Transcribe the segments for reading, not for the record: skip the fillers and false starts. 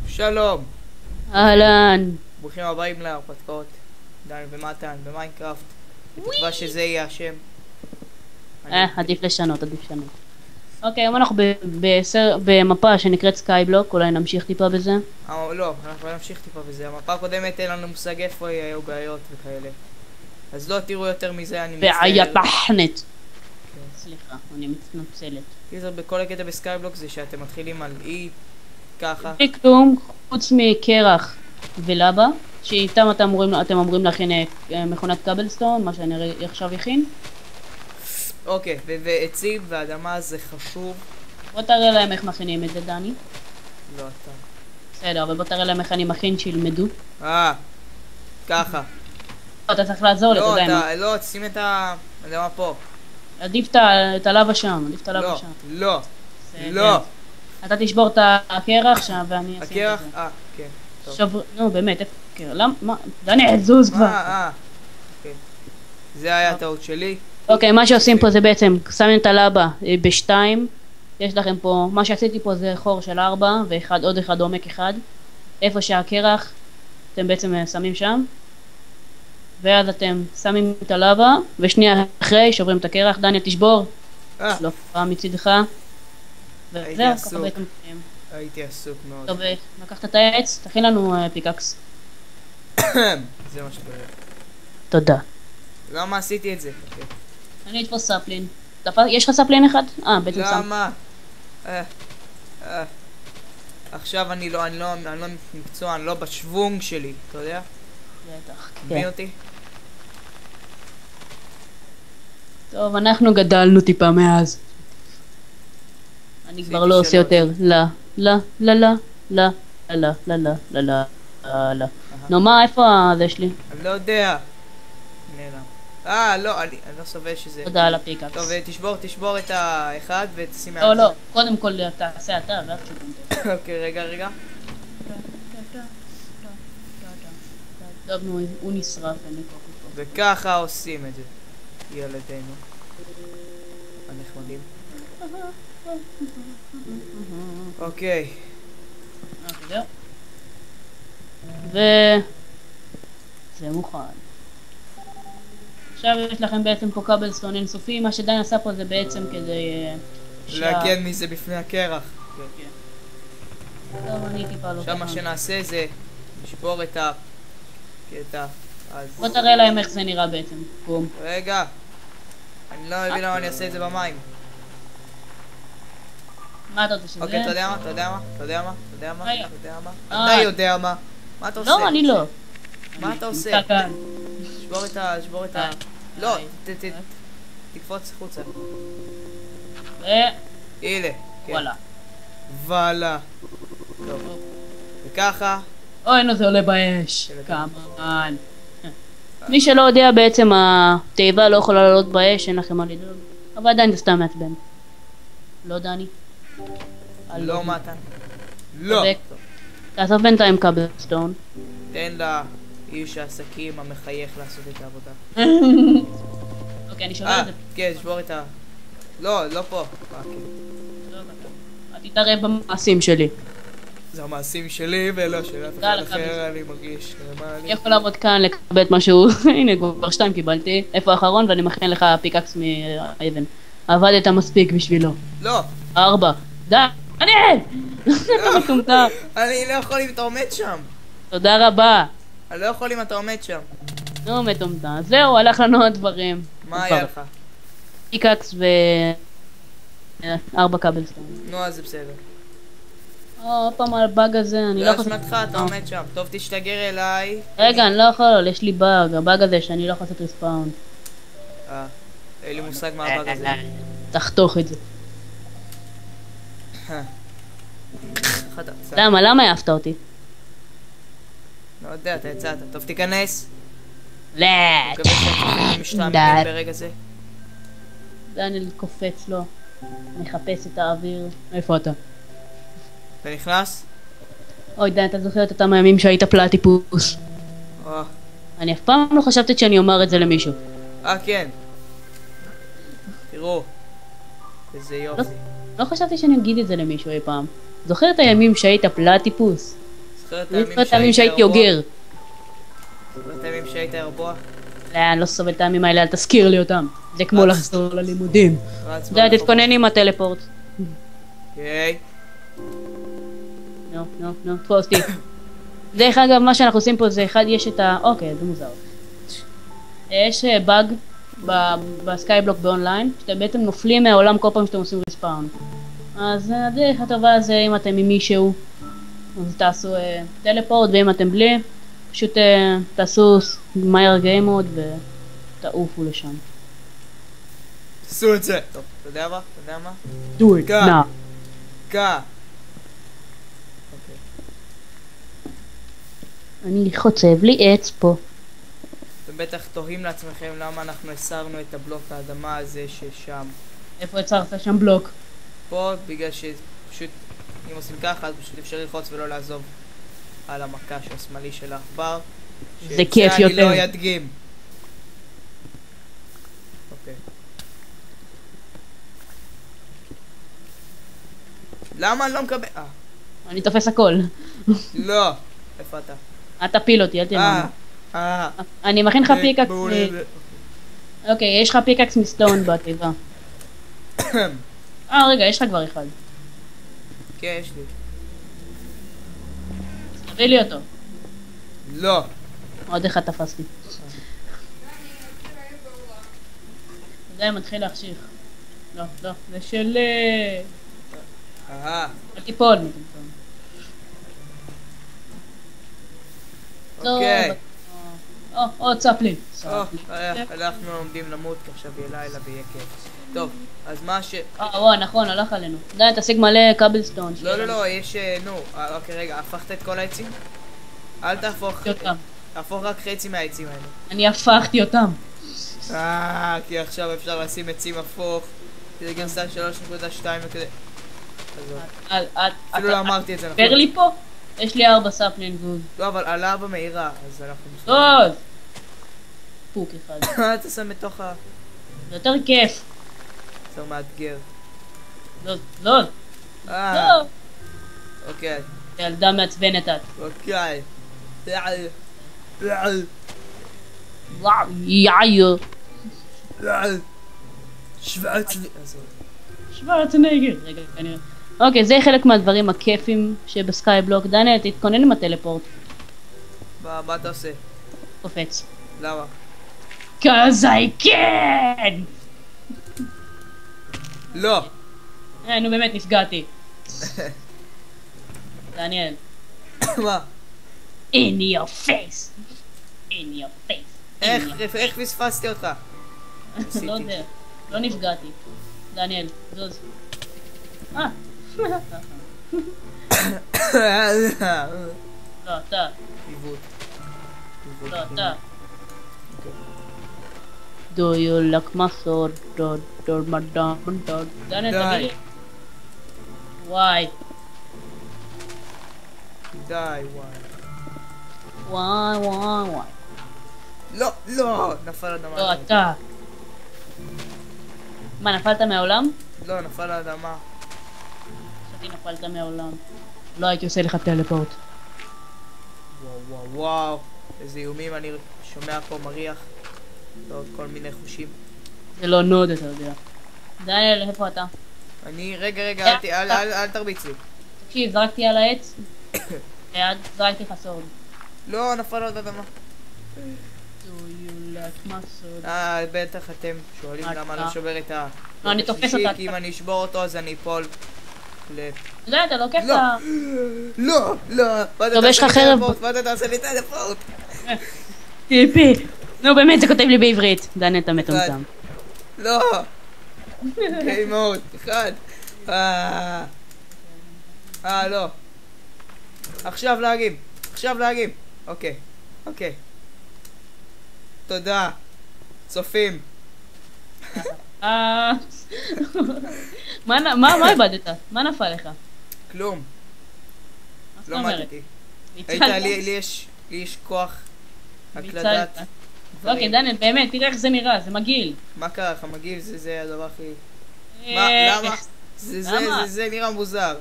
שלום. אהלן. ברוכים הבאים להרפתקאות דן ומתן במיינקראפט. בתקווה שזה יהיה השם. עדיף לשנות. אוקיי, היום אנחנו במפה שנקראת סקייבלוק, אולי נמשיך טיפה בזה? לא, אנחנו לא נמשיך טיפה בזה. המפה הקודמת אין לנו מושג איפה היו בעיות וכאלה. אז לא תראו יותר מזה, אני מצטער. בעיית תחנת. סליחה, אני מתנצלת. קיצר, בכל הקטע בסקייבלוק זה שאתם מתחילים על אי, ככה. בלי כלום, חוץ מקרח ולבה, שאיתם אתם אמורים להכין מכונת קבלסטון, מה שאני עכשיו הכין. אוקיי, ועצים ואדמה זה חשוב. בוא תראה להם איך מכינים את זה, דני. לא, אתה. בסדר, אבל בוא תראה להם איך אני מכין שילמדו. ככה. אתה צריך לעזור לי, אתה יודע. לא, שים את האדמה פה. עדיף את הלבה שם, לא. אתה תשבור את הקרח שם ואני אשים את זה. הקרח? כן. עכשיו, נו באמת, איפה הקרח? למה? דני, עזוז כבר. אוקיי. זה היה הטעות שלי. אוקיי, מה שעושים פה זה בעצם, שמים את הלבה ב2, יש לכם פה, מה שעשיתי פה זה חור של 4 ועוד אחד עומק אחד, איפה שהקרח, אתם בעצם שמים שם, ואז אתם שמים את הלבה, ושנייה אחרי שוברים את הקרח, דניה תשבור, לא פעם מצידך, וזהו, ככה בעצם. הייתי עסוק מאוד. טוב, לקחת את העץ, תכין לנו פיקאקס. זה מה שקורה. תודה. למה עשיתי את זה? אני אתפוס ספלין. יש לך ספלין אחד? בעצם שם. למה? עכשיו אני לא מקצוע, אני לא בשוונג שלי, אתה יודע? בטח, מבין כן. אותי? טוב, אנחנו גדלנו טיפה מאז. אני כבר לא עושה יותר. לא. נו, מה, איפה זה שלי? אני לא יודע. נעלם. לא, אני לא סובל שזה... תודה על הפיקאקס. טוב, תשבור את האחד ותשים לא, לא, קודם כל תעשה אתה, ואז שוב. אוקיי, רגע. טוב, נו, הוא נשרף, אני פה. וככה עושים את זה, ילדינו הנחמדים. אוקיי. זה מוכן. עכשיו יש לכם בעצם פה קבלסטון אינסופי, מה שדן עשה פה זה בעצם כדי... להגן מזה בפני הקרח. טוב, אני טיפה לא... עכשיו מה שנעשה זה לשבור את הקטע. בוא תראה להם איך זה נראה בעצם. בום. רגע. אני לא מבין למה אני אעשה את זה במים. מה אתה רוצה שזה? אוקיי, אתה יודע מה? אתה יודע מה? מה אתה עושה? לא, אני לא. מה אתה עושה? שבור את ה... לא, תקפוץ חוצה. הנה. וואלה. טוב. וככה. אוי, נו, זה עולה באש. כמובן. מי שלא יודע, בעצם התיבה לא יכולה לעלות באש, אין לכם מה לדאוג. אבל עדיין זה סתם מעצבן. לא, דני? לא, מתן. לא. תעזוב בינתיים קבלסטון. תן לאיש העסקים המחייך לעשות את העבודה. אוקיי, אני שובר את זה. כן, שבור את ה... לא פה. אל תתערב במעשים שלי. זה המעשים שלי ולא של אף אחד אחר, אני מרגיש. אני יכול לעבוד כאן לקבל את משהו. הנה, כבר 2 קיבלתי. איפה האחרון? ואני מכין לך פיקאקס מהאבן. עבדת מספיק בשבילו. לא. 4. די! אתה מטומטם. אני לא יכול אם אתה עומד שם. תודה רבה. אני לא יכול אם אתה עומד שם. נו, מטומטם. זהו, הלך לנו עוד דברים. מה היה לך? פיקאקס 4 קבלסטון. נו, אז זה בסדר. עוד פעם על הבאג הזה, אני לא יכול... לא אשמתך, אתה עומד שם. טוב, תשתגר אליי. רגע, אני לא יכול, יש לי באג. הבאג הזה שאני לא יכול לעשות ריספאונד. אין לי מושג מה הבאג הזה. תחתוך את זה. למה העפת אותי? לא יודע, אתה יצאת. טוב, תיכנס. לא. מקווה שאתם משתעממים ברגע זה. דניאל קופץ לו. מחפש את האוויר. איפה אתה? אתה נכנס? אוי, דן, אתה זוכר את אותם הימים שהיית פלטיפוס? אני אף פעם לא חשבתי שאני אומר את זה למישהו. כן. תראו. איזה יופי. לא חשבתי שאני אגיד את זה למישהו אי פעם. זוכר את הימים שהיית פלטיפוס? זוכר את הימים שהייתי אוגר. זוכר את הימים שהיית הרבוע? לא, אני לא סובל את הימים האלה, אל תזכיר לי אותם. זה כמו לחזור ללימודים. די, תתכונן עם הטלפורט. אוקיי. נו, תפוס אותי. דרך אגב, מה שאנחנו עושים פה זה אחד, יש את ה... אוקיי, זה מוזר. יש באג בסקייבלוק באונליין, שאתם בעצם נופלים מהעולם כל פעם שאתם עושים ריספאון. אז הדרך הטובה זה אם אתם עם מישהו, אז תעשו טלפורט, ואם אתם בלי, פשוט תעשו מהר גיימוד ותעופו לשם. תעשו את זה! טוב, אתה יודע מה? Do it now. גה! אני חוצב לי עץ פה. אתם בטח תוהים לעצמכם למה אנחנו הסרנו את הבלוק האדמה הזה ששם. איפה יצרת שם בלוק? פה בגלל שפשוט אם עושים ככה אז פשוט אפשר ללחוץ ולא לעזוב על המקש השמאלי של העכבר. זה כיף יותר. אני לא ידגים. אוקיי. למה אני לא מקבל? אני תופס הכל. לא. איפה אתה? אל תפיל אותי, אל תלמד. אני מכין לך פיקאקס. אוקיי, יש לך פיקאקס מסטון בתיבה. רגע, יש לך כבר אחד. כן, יש לי. תביא לי אותו. לא. עוד אחד תפסתי. די, מתחיל להחשיך. לא, זה של... אל תיפול. אוקיי. עוד צפלי. אנחנו עומדים למות כי עכשיו יהיה לילה ויהיה כיף. טוב, אז מה ש... נכון, הלך עלינו. די, תשיג מלא קאבלסטון. לא, יש... אוקיי, רגע, הפכת את כל העצים? אל תהפוך... תהפוך רק חצי מהעצים האלה. אני הפכתי אותם. כי עכשיו אפשר לשים עצים הפוך. זה גרסה 3.2 וכזה. אפילו לא אמרתי את זה נכון. דבר לי פה? יש לי 4 ספלינג גוד. לא, אבל עלה במהירה, אז אנחנו... טוב! פוק אחד. אתה שם בתוך ה... זה יותר כיף. זה מאתגר. לא. אוקיי. ילדה מעצבנת את. אוקיי. יאיו. שוורצנגר. רגע, כנראה. אוקיי, זה חלק מהדברים הכיפים שבסקייבלוק. דניאל, תתכונן עם הטלפורט. מה אתה עושה? קופץ. למה? Cause I can! לא! נו באמת, נפגעתי. דניאל. מה? In your face! In your face! איך פספסתי אותך? לא יודע, לא נפגעתי. דניאל, זוז. לא, אתה. עיוות. לא, אתה. Do you like my sword? דניאל, תביא לי. וואי. די, וואי. לא, נפל אדמה. לא, אתה. מה, נפלת מהעולם? לא, נפל האדמה. חשבתי נפלת מהעולם. לא הייתי עושה לך טלפורט. וואו. איזה איומים אני שומע פה מריח. ועוד כל מיני חושים. זה לא נוד, אתה יודע. דניאל, איפה אתה? אני, רגע, אל תרביץ לי. תקשיב, זרקתי על העץ. זרקתי לך סורד. לא, נפל עוד אדמה. בטח אתם שואלים למה לא שובר את ה... לא, אני תופס אותה. כי אם אני אשבור אותו אז אני אפול לא, אתה לוקח את ה... לא. טוב, יש לך חרב. מה אתה תעשה לי טלפורט? טיפי. נו, באמת, זה כותב לי בעברית. דניאל, אתה מטומטם. לא. גיימות. אחד. לא. עכשיו להגים. אוקיי. תודה. צופים. מה איבדת? מה נפל לך? כלום. מה זאת אומרת? לי יש כוח הקלדת אוקיי, דניאל, באמת, תראה איך זה נראה, זה מגעיל. מה קרה לך? מגעיל זה הדבר הכי... אה, למה? למה? זה נראה מוזר.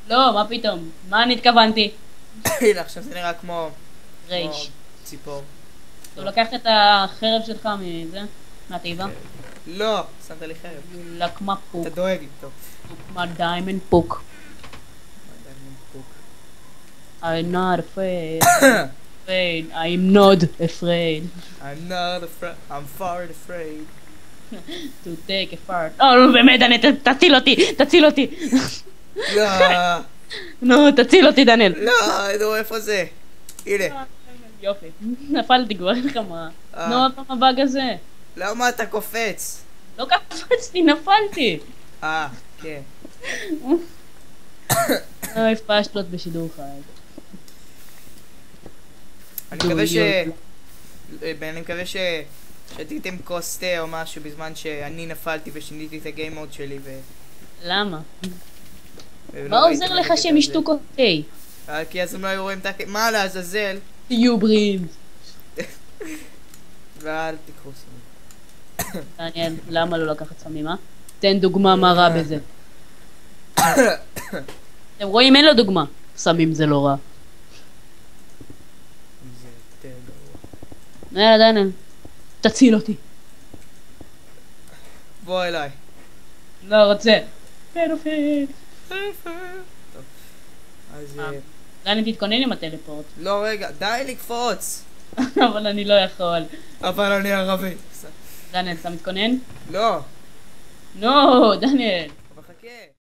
לא, מה פתאום? מה אני התכוונתי? הנה, עכשיו זה נראה כמו רייש. ציפור. טוב, לקחת את החרב שלך מזה? מהתיבה? לא, שמת לי חרב. לקמה פוק. אתה דואג לי, טוב. לקמה דיימנד פוק. I'm not afraid. I'm not afraid. I'm far afraid. To take a fart. לא, באמת, דניאל, תציל אותי, תציל אותי. לא, נו, תציל אותי, דניאל. לא, נו, איפה זה? הנה. יופי, נפלתי כבר, אין לך מה. נו, עוד פעם הבאג הזה. למה אתה קופץ? לא קפצתי, נפלתי. כן. אוי, פשטות בשידור חי. אני מקווה שתיתם כוס תה או משהו בזמן שאני נפלתי ושיניתי את הגיים מוד שלי למה? מה עוזר לך שהם ישתו כוס תה? כי אז הם לא היו רואים את מה לעזאזל? תהיו בריאים. ואל תיקחו סמים. דניאל, למה לא לקחת סמים, אה? תן דוגמה מה רע בזה. אתם רואים, אין לו דוגמה. סמים זה לא רע. זה יותר גרוע. יאללה, דניאל, תציל אותי. בוא אליי. לא רוצה. פדופיל. טוב. אז... דניאל, תתכונן עם הטלפורט. לא, רגע, די לקפוץ. אבל אני לא יכול. אבל אני ערבי. דניאל, אתה מתכונן? לא. נו, דניאל. אבל חכה.